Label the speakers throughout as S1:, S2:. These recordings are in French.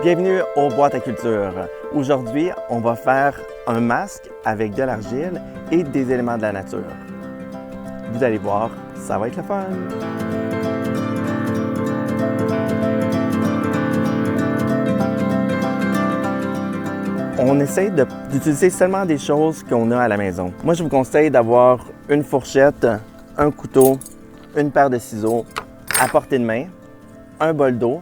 S1: Bienvenue au Boîte à culture. Aujourd'hui, on va faire un masque avec de l'argile et des éléments de la nature. Vous allez voir, ça va être le fun! On essaie d'utiliser seulement des choses qu'on a à la maison. Moi, je vous conseille d'avoir une fourchette, un couteau, une paire de ciseaux à portée de main, un bol d'eau,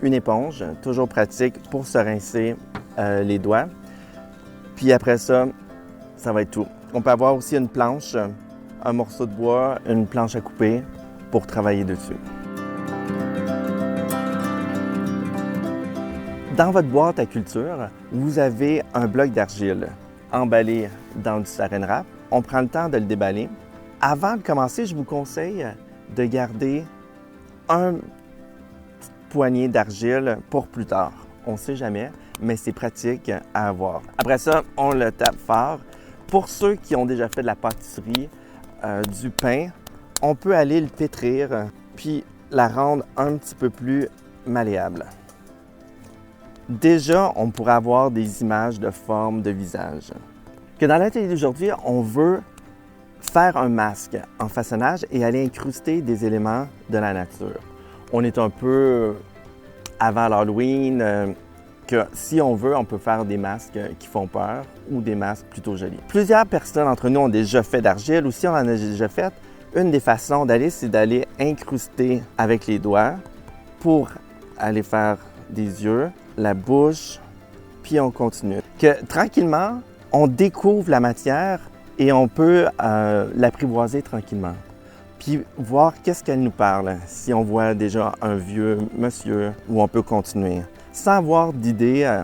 S1: une éponge, toujours pratique pour se rincer les doigts. Puis après ça, ça va être tout. On peut avoir aussi une planche, un morceau de bois, une planche à couper pour travailler dessus. Dans votre boîte à culture, vous avez un bloc d'argile emballé dans du saran wrap. On prend le temps de le déballer. Avant de commencer, je vous conseille de garder un poignée d'argile pour plus tard. On ne sait jamais, mais c'est pratique à avoir. Après ça, on le tape fort. Pour ceux qui ont déjà fait de la pâtisserie, du pain, on peut aller le pétrir puis la rendre un petit peu plus malléable. Déjà, on pourrait avoir des images de forme de visage. Que dans l'atelier d'aujourd'hui, on veut faire un masque en façonnage et aller incruster des éléments de la nature. On est un peu avant l'Halloween, que si on veut, on peut faire des masques qui font peur ou des masques plutôt jolis. Plusieurs personnes entre nous ont déjà fait d'argile ou si on en a déjà fait, une des façons d'aller, c'est d'aller incruster avec les doigts pour aller faire des yeux, la bouche, puis on continue. Que tranquillement, on découvre la matière et on peut l'apprivoiser tranquillement. Puis voir qu'est-ce qu'elle nous parle, si on voit déjà un vieux monsieur ou on peut continuer, sans avoir d'idée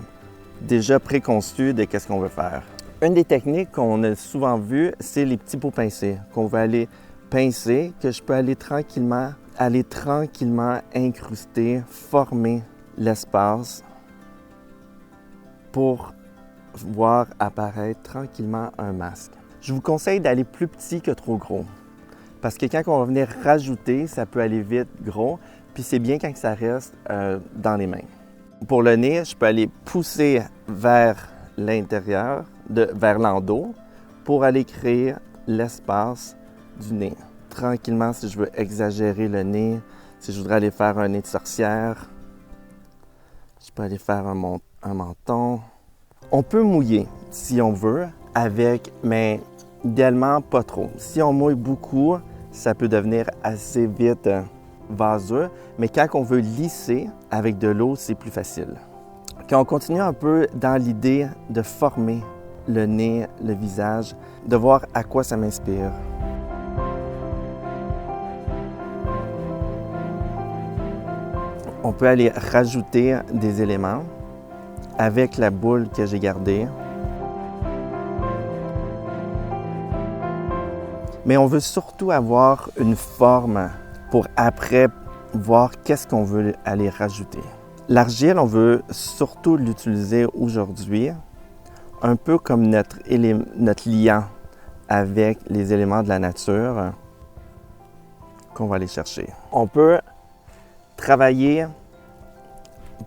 S1: déjà préconçue de qu'est-ce qu'on veut faire. Une des techniques qu'on a souvent vues, c'est les petits pots pincés, qu'on va aller pincer, que je peux aller tranquillement incruster, former l'espace pour voir apparaître tranquillement un masque. Je vous conseille d'aller plus petit que trop gros. Parce que quand on va venir rajouter, ça peut aller vite gros, puis c'est bien quand ça reste dans les mains. Pour le nez, je peux aller pousser vers l'intérieur, vers l'endos, pour aller créer l'espace du nez. Tranquillement, si je veux exagérer le nez, si je voudrais aller faire un nez de sorcière, je peux aller faire un menton. On peut mouiller si on veut avec, mais idéalement pas trop. Si on mouille beaucoup, ça peut devenir assez vite vaseux, mais quand on veut lisser avec de l'eau, c'est plus facile. Quand on continue un peu dans l'idée de former le nez, le visage, de voir à quoi ça m'inspire. On peut aller rajouter des éléments avec la boule que j'ai gardée. Mais on veut surtout avoir une forme pour après voir qu'est-ce qu'on veut aller rajouter. L'argile, on veut surtout l'utiliser aujourd'hui, un peu comme notre liant avec les éléments de la nature qu'on va aller chercher. On peut travailler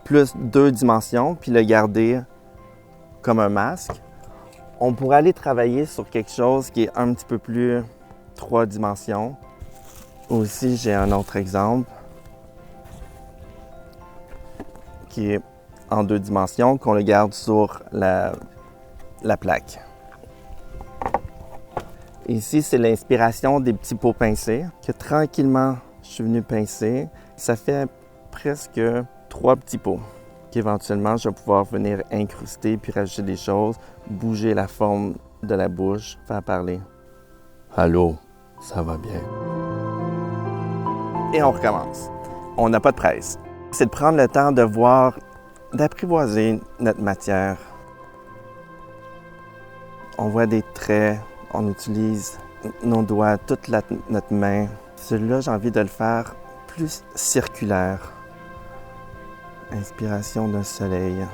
S1: plus 2 dimensions puis le garder comme un masque. On pourrait aller travailler sur quelque chose qui est un petit peu plus 3 dimensions. Aussi, j'ai un autre exemple qui est en 2 dimensions, qu'on le garde sur la plaque. Ici, c'est l'inspiration des petits pots pincés que tranquillement, je suis venu pincer. Ça fait presque 3 petits pots qu'éventuellement, je vais pouvoir venir incruster puis rajouter des choses, bouger la forme de la bouche, faire parler. Allô, ça va bien? Et on recommence. On n'a pas de presse. C'est de prendre le temps de voir, d'apprivoiser notre matière. On voit des traits, on utilise nos doigts, toute notre main. Celui-là, j'ai envie de le faire plus circulaire. Inspiration d'un soleil.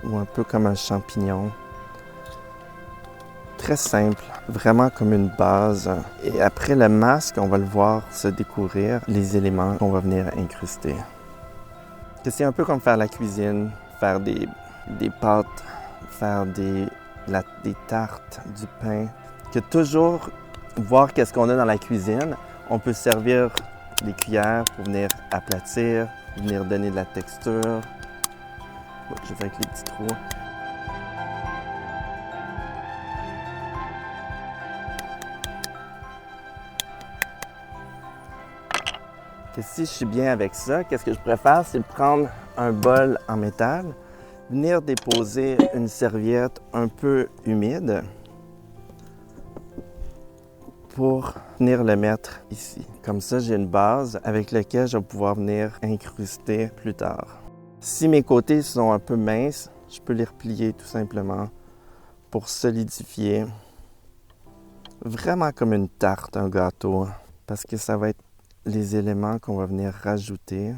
S1: Ou un peu comme un champignon. très simple, vraiment comme une base. Et après le masque, on va le voir se découvrir les éléments qu'on va venir incruster. C'est un peu comme faire la cuisine, faire des pâtes, faire des tartes, du pain. Que toujours voir qu'est-ce qu'on a dans la cuisine, on peut servir des cuillères pour venir aplatir, venir donner de la texture. Je fais avec les petits trous. Que si je suis bien avec ça, qu'est-ce que je préfère, c'est prendre un bol en métal, venir déposer une serviette un peu humide pour venir le mettre ici. Comme ça, j'ai une base avec laquelle je vais pouvoir venir incruster plus tard. Si mes côtés sont un peu minces, je peux les replier tout simplement pour solidifier. Vraiment comme une tarte, un gâteau, parce que ça va être les éléments qu'on va venir rajouter.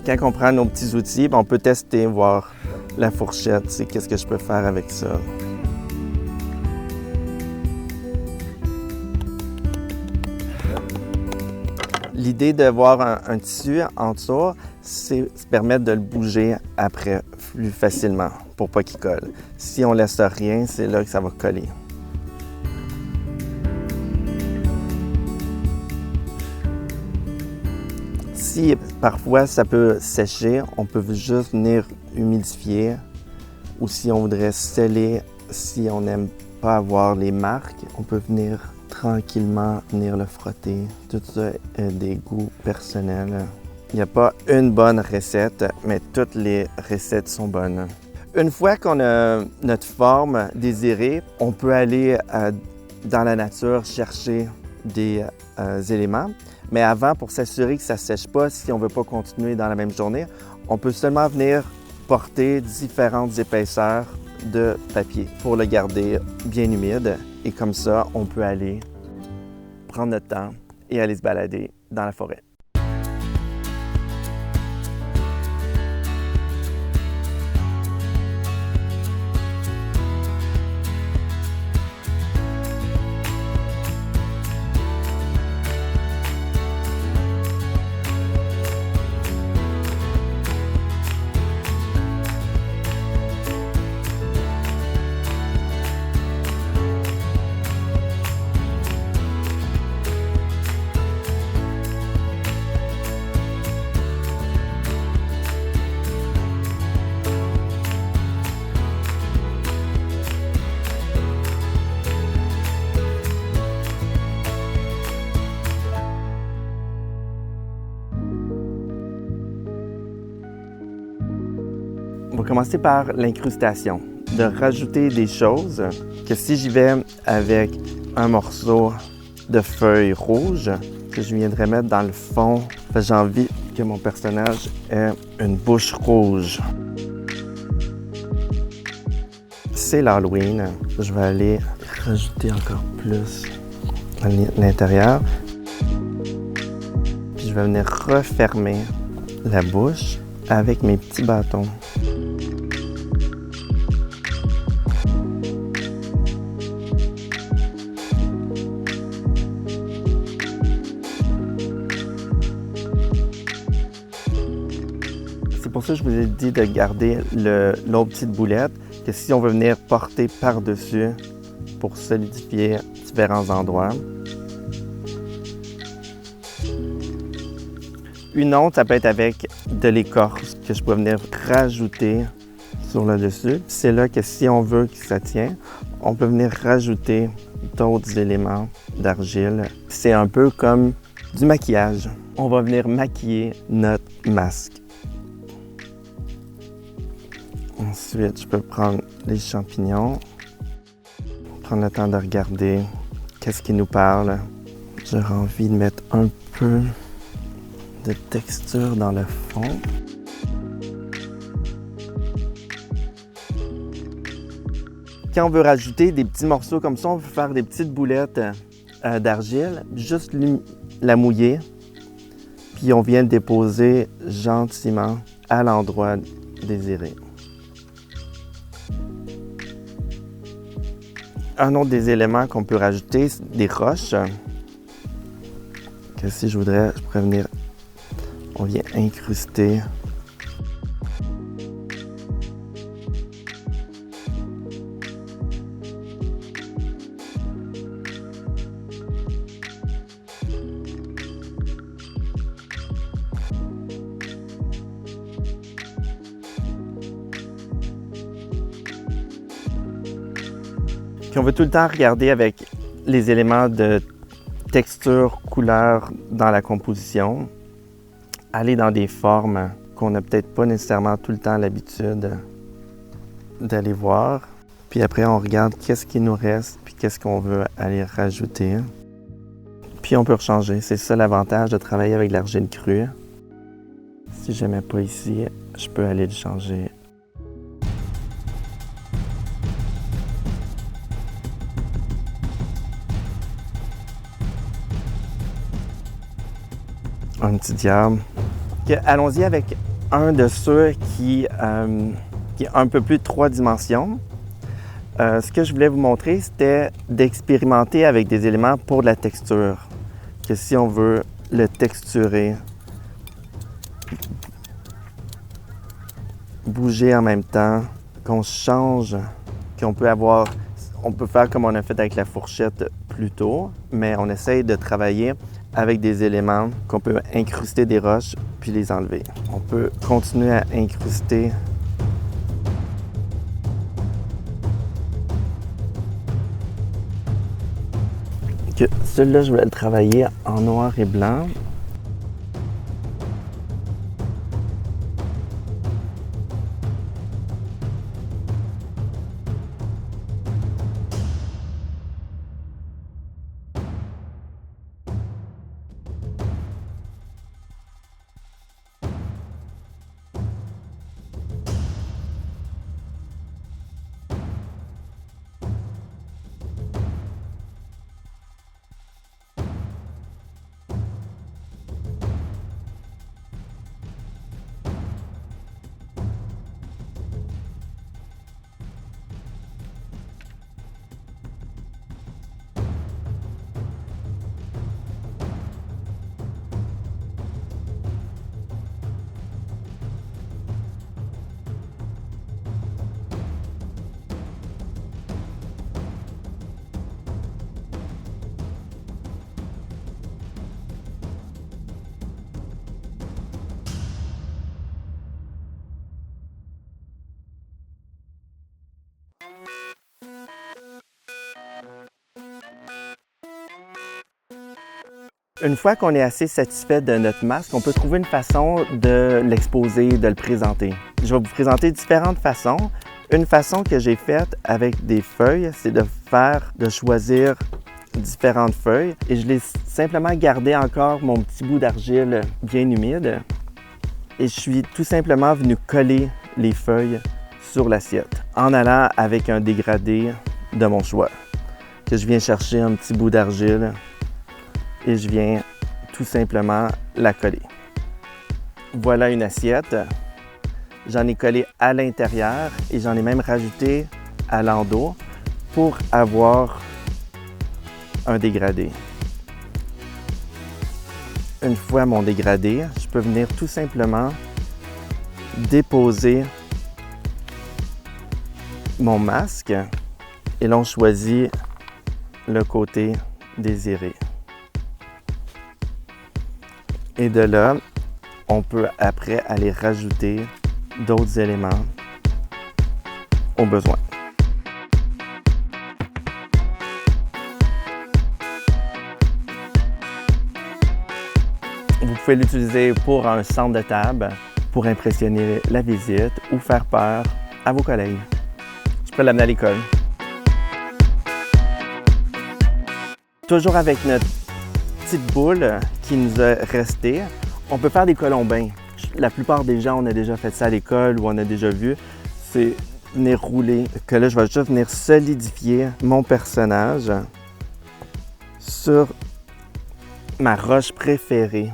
S1: Quand on prend nos petits outils, on peut tester, voir la fourchette, c'est qu'est-ce que je peux faire avec ça. L'idée d'avoir un tissu en dessous, c'est se permettre de le bouger après plus facilement pour pas qu'il colle. Si on laisse rien, c'est là que ça va coller. Si parfois ça peut sécher, on peut juste venir humidifier, ou si on voudrait sceller, si on n'aime pas avoir les marques, on peut venir tranquillement venir le frotter. Tout ça est des goûts personnels. Il n'y a pas une bonne recette, mais toutes les recettes sont bonnes. Une fois qu'on a notre forme désirée, on peut aller dans la nature chercher des éléments. Mais avant, pour s'assurer que ça ne sèche pas, si on ne veut pas continuer dans la même journée, on peut seulement venir porter différentes épaisseurs de papier pour le garder bien humide. Et comme ça, on peut aller prendre notre temps et aller se balader dans la forêt. On va commencer par l'incrustation, de rajouter des choses que si j'y vais avec un morceau de feuille rouge que je viendrais mettre dans le fond, j'ai envie que mon personnage ait une bouche rouge. C'est l'Halloween, je vais aller rajouter encore plus à l'intérieur. Puis je vais venir refermer la bouche avec mes petits bâtons. C'est pour ça que je vous ai dit de garder l'autre petite boulette, que si on veut venir porter par-dessus pour solidifier différents endroits. Une autre, ça peut être avec de l'écorce que je peux venir rajouter sur le dessus. C'est là que si on veut que ça tienne, on peut venir rajouter d'autres éléments d'argile. C'est un peu comme du maquillage. On va venir maquiller notre masque. Ensuite, je peux prendre les champignons, prendre le temps de regarder qu'est-ce qui nous parle. J'aurais envie de mettre un peu de texture dans le fond. Quand on veut rajouter des petits morceaux comme ça, on peut faire des petites boulettes d'argile, juste la mouiller, puis on vient le déposer gentiment à l'endroit désiré. Un autre des éléments qu'on peut rajouter, c'est des roches. Que si je pourrais venir, on vient incruster. Puis on veut tout le temps regarder avec les éléments de texture, couleur dans la composition, aller dans des formes qu'on n'a peut-être pas nécessairement tout le temps l'habitude d'aller voir. Puis après, on regarde qu'est-ce qui nous reste, puis qu'est-ce qu'on veut aller rajouter. Puis on peut rechanger. C'est ça l'avantage de travailler avec de l'argile crue. Si je ne mets pas ici, je peux aller le changer. Un petit diable. Allons-y avec un de ceux qui est un peu plus de 3 dimensions. Ce que je voulais vous montrer, c'était d'expérimenter avec des éléments pour de la texture. Que si on veut le texturer, bouger en même temps, qu'on change, qu'on peut avoir, on peut faire comme on a fait avec la fourchette plus tôt, mais on essaye de travailler avec des éléments qu'on peut incruster des roches puis les enlever. On peut continuer à incruster. Celui-là, je vais le travailler en noir et blanc. Une fois qu'on est assez satisfait de notre masque, on peut trouver une façon de l'exposer, de le présenter. Je vais vous présenter différentes façons. Une façon que j'ai faite avec des feuilles, c'est de choisir différentes feuilles et je l'ai simplement gardé encore mon petit bout d'argile bien humide et je suis tout simplement venu coller les feuilles sur l'assiette en allant avec un dégradé de mon choix. Que je viens chercher un petit bout d'argile et je viens tout simplement la coller. Voilà une assiette. J'en ai collé à l'intérieur et j'en ai même rajouté à l'endos pour avoir un dégradé. Une fois mon dégradé, je peux venir tout simplement déposer mon masque et là on choisit le côté désiré. Et de là, on peut après aller rajouter d'autres éléments au besoin. Vous pouvez l'utiliser pour un centre de table, pour impressionner la visite ou faire peur à vos collègues. Je peux l'amener à l'école. Toujours avec notre petite boule qui nous a resté, on peut faire des colombins. La plupart des gens, on a déjà fait ça à l'école ou on a déjà vu. C'est venir rouler. Que là, je vais juste venir solidifier mon personnage sur ma roche préférée.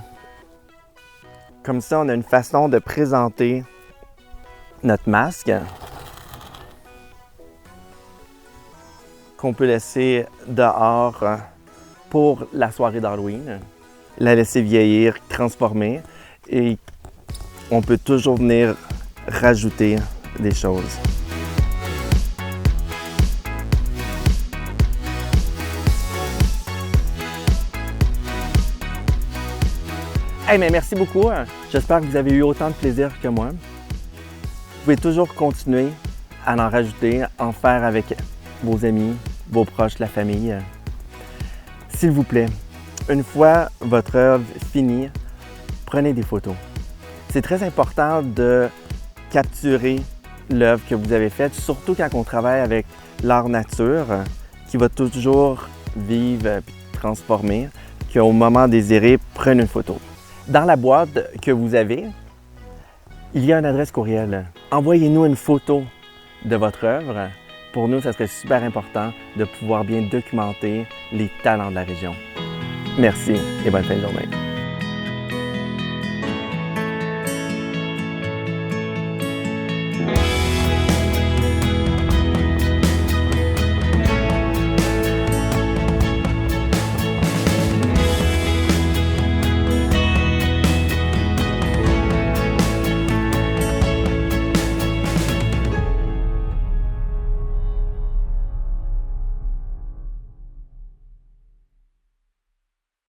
S1: Comme ça, on a une façon de présenter notre masque qu'on peut laisser dehors pour la soirée d'Halloween, la laisser vieillir, transformer, et on peut toujours venir rajouter des choses. Hey, mais merci beaucoup. J'espère que vous avez eu autant de plaisir que moi. Vous pouvez toujours continuer à en rajouter, en faire avec vos amis, vos proches, la famille. S'il vous plaît, une fois votre œuvre finie, prenez des photos. C'est très important de capturer l'œuvre que vous avez faite, surtout quand on travaille avec l'art nature, qui va toujours vivre et transformer, qu'au moment désiré, prenez une photo. Dans la boîte que vous avez, il y a une adresse courriel. Envoyez-nous une photo de votre œuvre. Pour nous, ça serait super important de pouvoir bien documenter les talents de la région. Merci et bonne fin de journée.